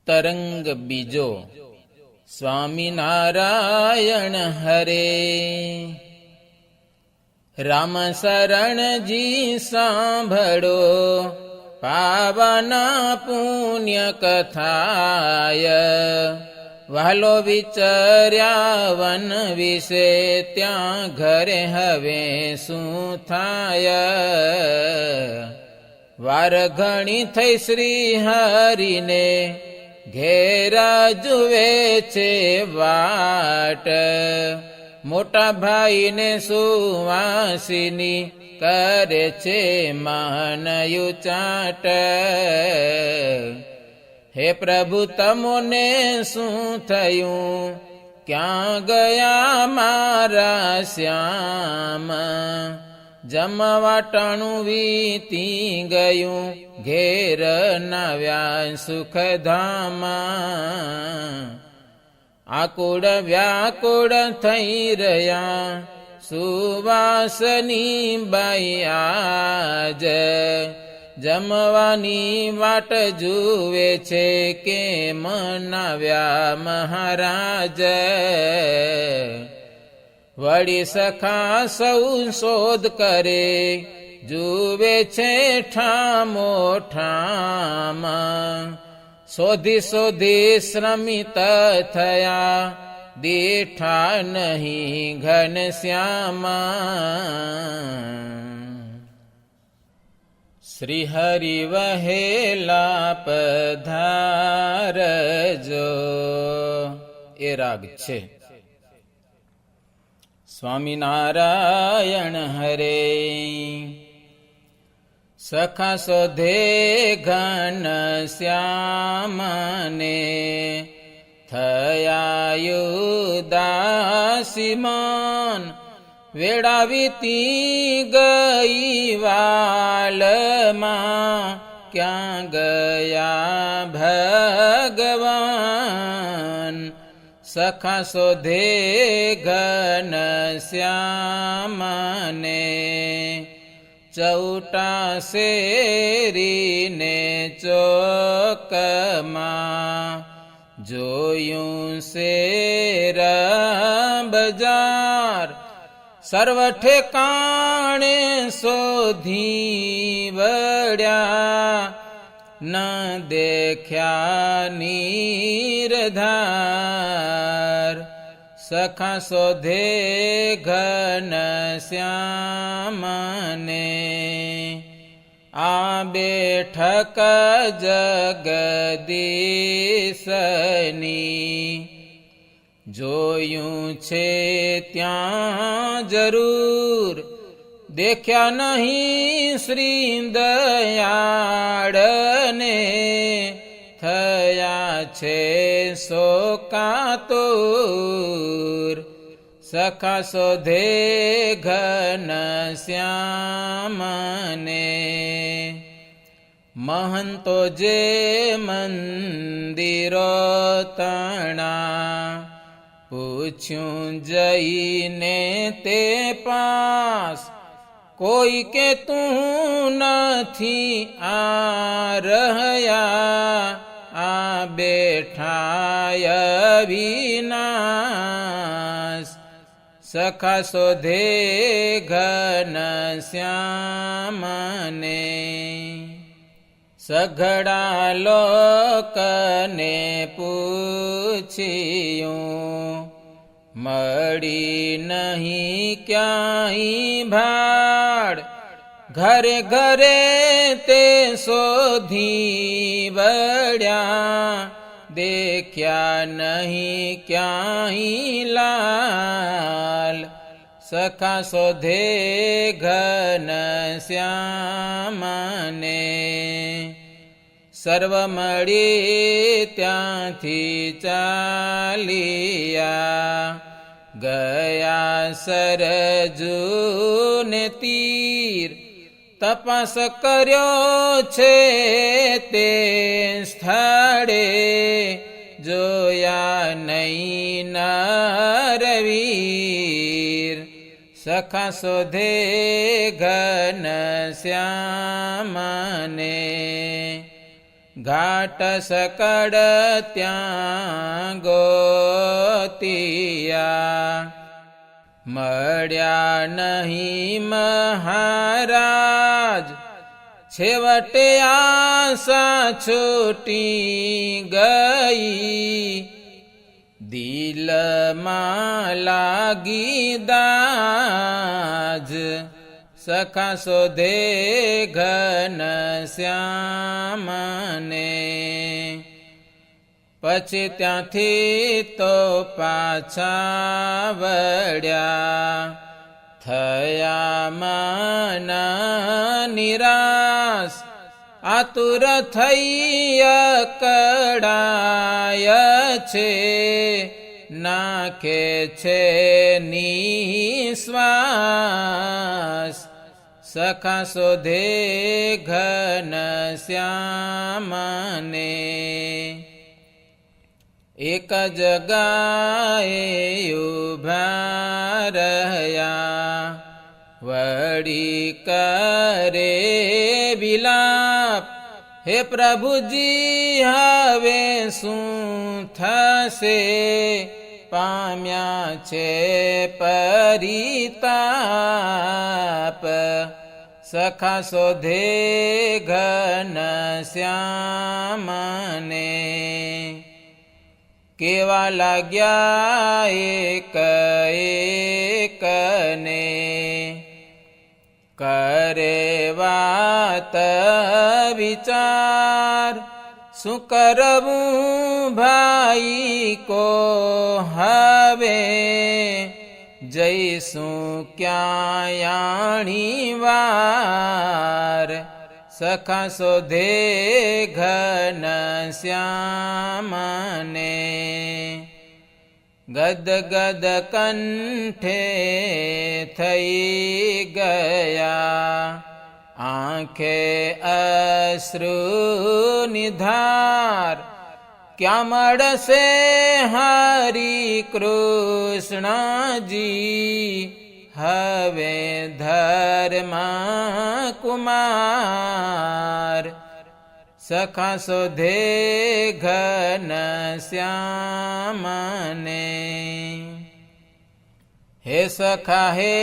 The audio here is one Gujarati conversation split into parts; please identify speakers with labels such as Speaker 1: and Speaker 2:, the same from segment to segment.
Speaker 1: તરંગ બીજો. સ્વામિનારાયણ હરે. રામ શરણજી સાંભળો પાવન પુણ્ય કથાય. વહાલો વિચર્યા વન વિશે ત્યાં ઘરે હવે શું થાય. વાર ઘણી થઈ શ્રી હરિને ઘેરા જુએ છે વાટ. મોટા ભાઈને સુવાસીની કરે છે માનયુ ચાટ. હે પ્રભુ તમોને શું થયું, ક્યાં ગયા મારા શ્યામ. જમવાટાણું વીતી ગયું, ઘેર નાવ્યા સુખધામા. આકુળ વ્યાકુળ થઈ રહ્યા સુવાસની બાઈ આજ. જમવાની વાટ જુએ છે કે મનાવ્યા મહારાજ. વળી સખા સૌ શોધ કરે જુએ છે ઠામો ઠામ. શોધી શોધી શ્રમિત થયા દીઠા નહીં ઘનશ્યામા. શ્રી હરિ વહેલા પધારજો એ રાગ છે. સ્વામિનારાયણ હરે. સખા શોધે ઘનશ્યામને થયા યુદાસીમાન. વેળા વીતી ગઈ વાલમાં ક્યાં ગયા ભગવાન. સખા શોધે ઘનશ્યામને ચૌટા શેરીને ચોકમાં. જોયું શેર બજાર સર્વ ઠેકાણે શોધી વળ્યા. ન દેખ્યા નીરધાર. સખા શોધે ઘનશ્યામને આ બેઠક જગદીશની. જોયું છે ત્યાં જરૂર દેખ્યા નહીં શ્રી દયાળને. થયા છે શોકાતુર. સખા શોધે ઘનશ્યામને મહંતો જે મંદિરો તણા. પૂછ્યું જઈને તે પાસ કોઈ કે તું નથી આ રહ્યા. આ બેઠાય વિનાશ. સખા શોધે ઘનશ્યામને સઘળા લોકને પૂછ્યું. મળી નહીં ક્યાંય ભાડ. ઘરે ઘરે તે શોધી વળ્યા. દેખ્યા નહીં ક્યાંય લાલ. સખા શોધે ઘનશ્યામને સર્વ મળી ત્યાંથી ચાલ્યા. ગયા સરજુને તીર. તપાસ કર્યો છે તે સ્થળે. જોયા નહીં નરવીર. સખા શોધે ઘનશ્યામને ઘાટ સકળ ત્યાં ગોતિયા, મળ્યા નહીં મહારાજ, છેવટે આશા છૂટી ગઈ, દિલમાં લાગી દાજ, સખા શોધે ઘનશ્યામને. પછી ત્યાંથી તો પાછા વળ્યા, થયા મન નિરાશ, આતુર થઈ અકળાય છે, નાખે છે નિશ્વાસ, સખા શોધે ઘનશ્યામને. એક જગાએ ઉભા રહ્યા, વળી કરે વિલાપ, હે પ્રભુજી હવે શું થશે, પામ્યા છે પરિતાપ, સખા શોધે ઘનશ્યામને. કેવા લાગ્યા એક એકને, કરે વાત વિચાર, શું કરવું ભાઈ કો હવે, જઈશું ક્યાંયાણી વાર, સખા શોધે ઘનશ્યામને. ગદગદ કંઠે થઈ ગયા, આંખે અશ્રુ નિધાર, ક્યાં મળશે હરિ કૃષ્ણજી, હવે ધર્મ કુમાર, સખા શોધે ઘનશ્યામને. હે સખા હે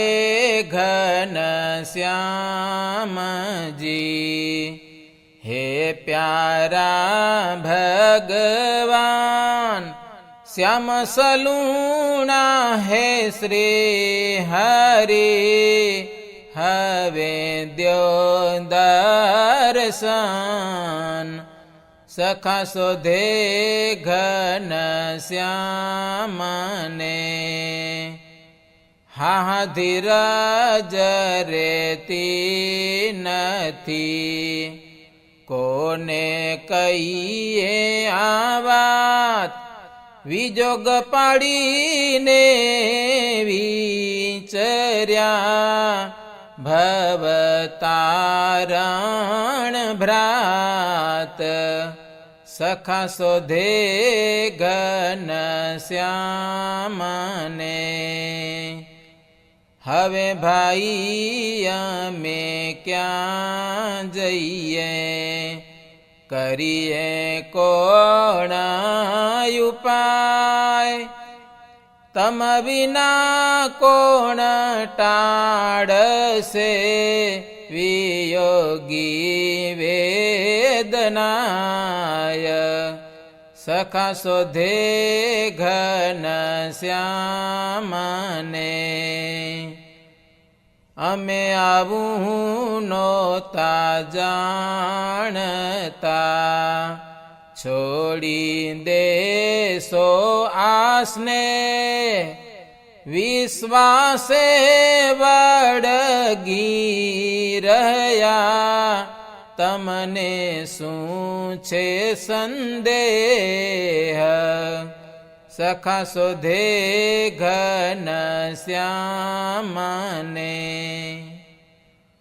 Speaker 1: ઘનશ્યામજી, હે પ્યારા ભગવાન, શ્યામ સલુણા હે શ્રી હરિ, હવે દ્યો દર્શન, સખા શોધે ઘનશ્યામને. હા ધીરજ રેતી નથી, કોને કહીએ આ વાત, વિજોગ પાડીને વિચર્યા, ભવતારણ ભ્રાત, સખા શોધે ઘનશ્યામને. હવે ભાઈ અમે ક્યાં જઈએ, કરીએ કોણ ઉપાય, તમ વિના કોણ ટાળશે વિયોગી વેદનાય, સખા શોધે ઘનશ્યામને. અમે આવું નહોતા જાણતા, છોડી દેશો આસને, વિશ્વાસે વળગી રહ્યા, તમને શું છે સંદેહ, સખા શોધે ઘનશ્યામને.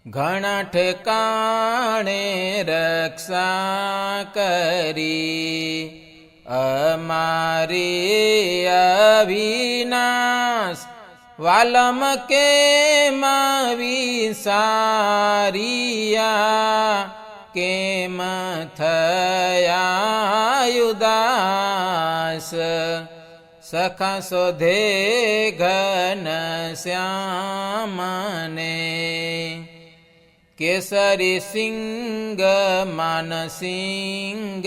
Speaker 1: ઘણા ઠેકાણે રક્ષા કરી, અમારી અવિનાશ, વાલમ કેમ વિસારિયા, કેમ થયા ઉદાસ સખા શોધે ઘન શ્યામને કેસરી સિંગ માનસિંગને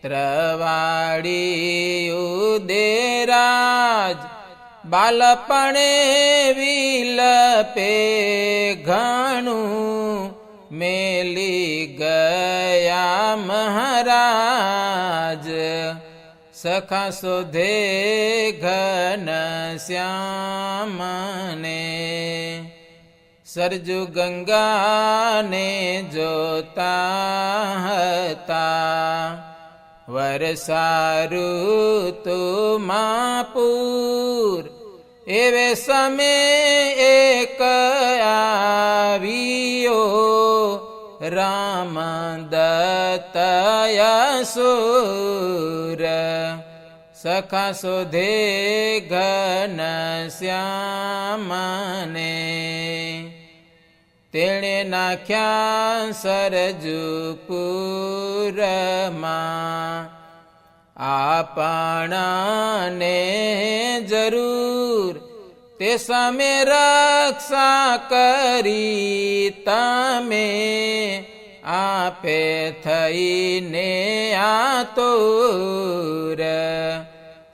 Speaker 1: ત્રવાડી ઉદેરાજ બાલપણે વિલપે ઘણું મેલી ગયા મહારાજ સખા શોધે ઘન શ્યામને સરજુ ગંગાને જોતા હતા વર્ષાઋતુમાં પૂર એવે સમે એક આવ્યો રામ દત્તયસુર સખા શોધે ઘન શ્યામને તેણે નાખ્યા સરજુપુરમાં આપણને જરૂર તે સામે રક્ષા કરી તમે આપે થઈને આતુર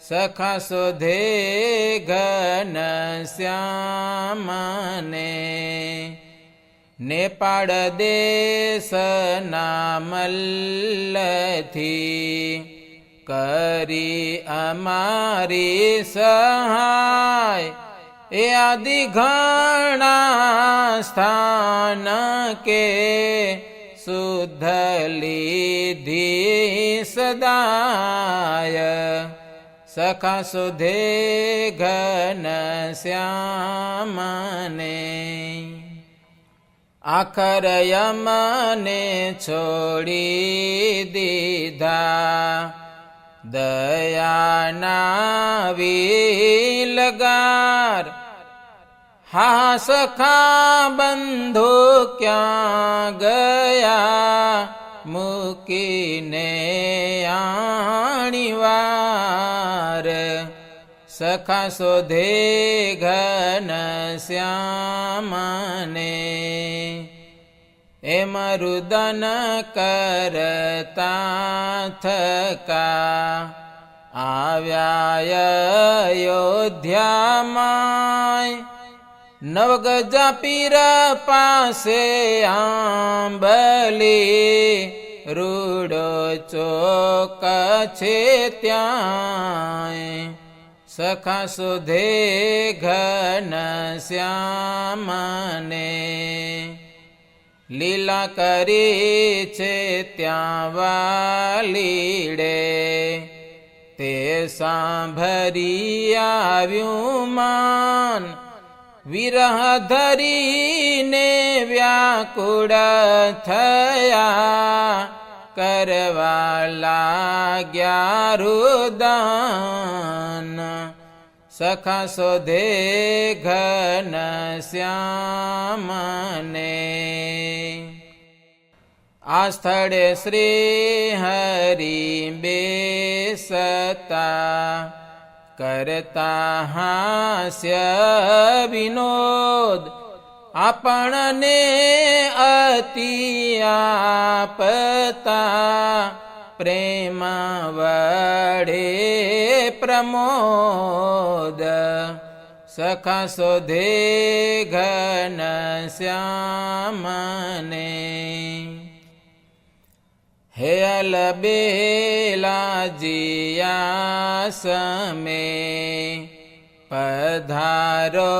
Speaker 1: સખા શોધે ઘન શ્યામને નેપાળ દેશના મલ્લથી કરી અમારી સહાય એ આદિ ઘણા સ્થાન કે શુદ્ધ લીધી સદાય સખા શોધે ઘન શ્યામને આખર યમને છોડી દીધા દયાના વિલગાર હા સખા બંધો ક્યાં ગયા મૂકીને આણીવાર સખા શોધે ઘન શ્યામને એમ રુદન કરતા થકા આવ્યા અયોધ્યામાં નવગજા પીર પાસે આંબલી રૂડો ચોક છે ત્યાં સખા શોધે ઘન શ્યામને લીલા કરી છે ત્યાં વાલીડે તે સાંભળી આવ્યું માન વિરહ ધરીને વ્યાકુળ થયા કરવા લાગ્યા રુદન સખા શોધે ઘન શ્યામને આ સ્થળે શ્રી હરિ બેસતા કરતા હાસ્ય વિનોદ આપણને અતિ આપતા પ્રેમ વડે પ્રમોદ સખા શોધે ઘન શ્યામને હે અલબેલાજીયા સમે પધારો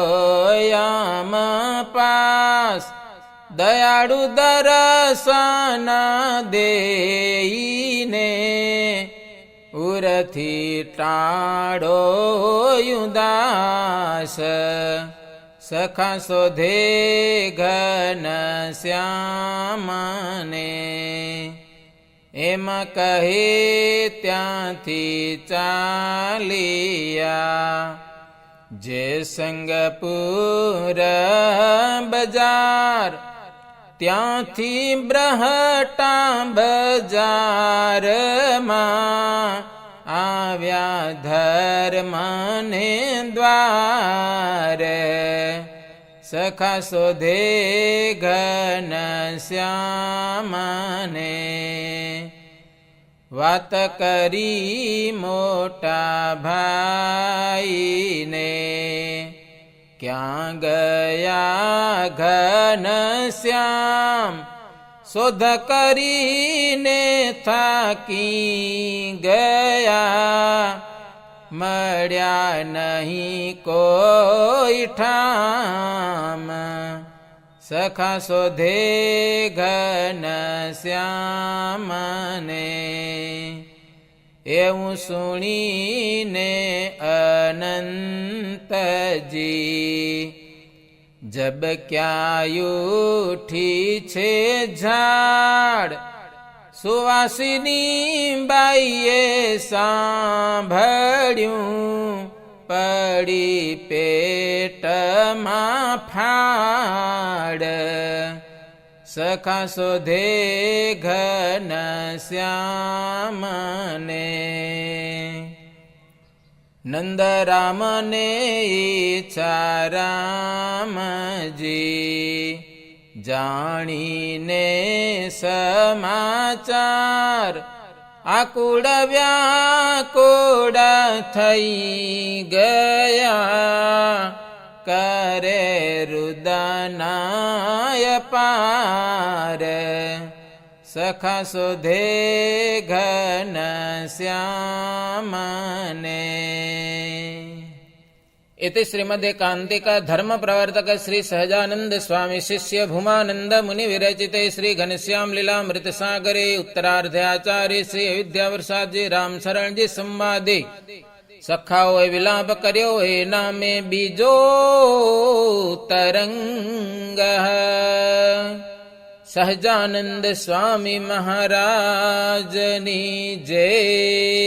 Speaker 1: યમ પાસ દયાળુ દર્શન દેઈને ઉરથી ટાળો ઉદાસ સખા શોધે ઘન શ્યામને એમ કહે ત્યાંથી ચાલ્યા જે સંગપુર બજાર ત્યાંથી બ્રહટા બજારમાં આવ્યા ધર્મને દ્વારે સખા શોધે ઘનશ્યામને વાત કરી મોટા ભાઈને ક્યાં ગયા ઘનશ્યામ શોધ કરીને થાકી ગયા મળ્યા નહીં કોઈ ઠામ સખા શોધે ઘનશ્યામને એવું સુણીને અનંતજી જબક્યા ઉઠી છે ઝાડ સુવાસિની બાઈએ સાંભળ્યું પડી પેટમાં ફાડ સખા શોધે ઘનશ્યામને નંદરામને ઈચ્છા રામજી જાણીને સમાચાર આકુળ વ્યાકુળ થઈ ગયા કરે રુદનાય પાર સખા શોધે ઘનશ્યામને इति श्रीमदेकान्तिक धर्म प्रवर्तक श्री सहजानंद स्वामी शिष्य भूमानंद मुनि विरचिते श्री घनश्याम लीलामृत सागरे उत्तरार्धे आचार्य श्री अविद्याप्रसाद जी राम शरण जी संवादे सखाओ विलाप कर्यो हे नामे बीजो तरंग सहजानंद स्वामी महाराजनी जय।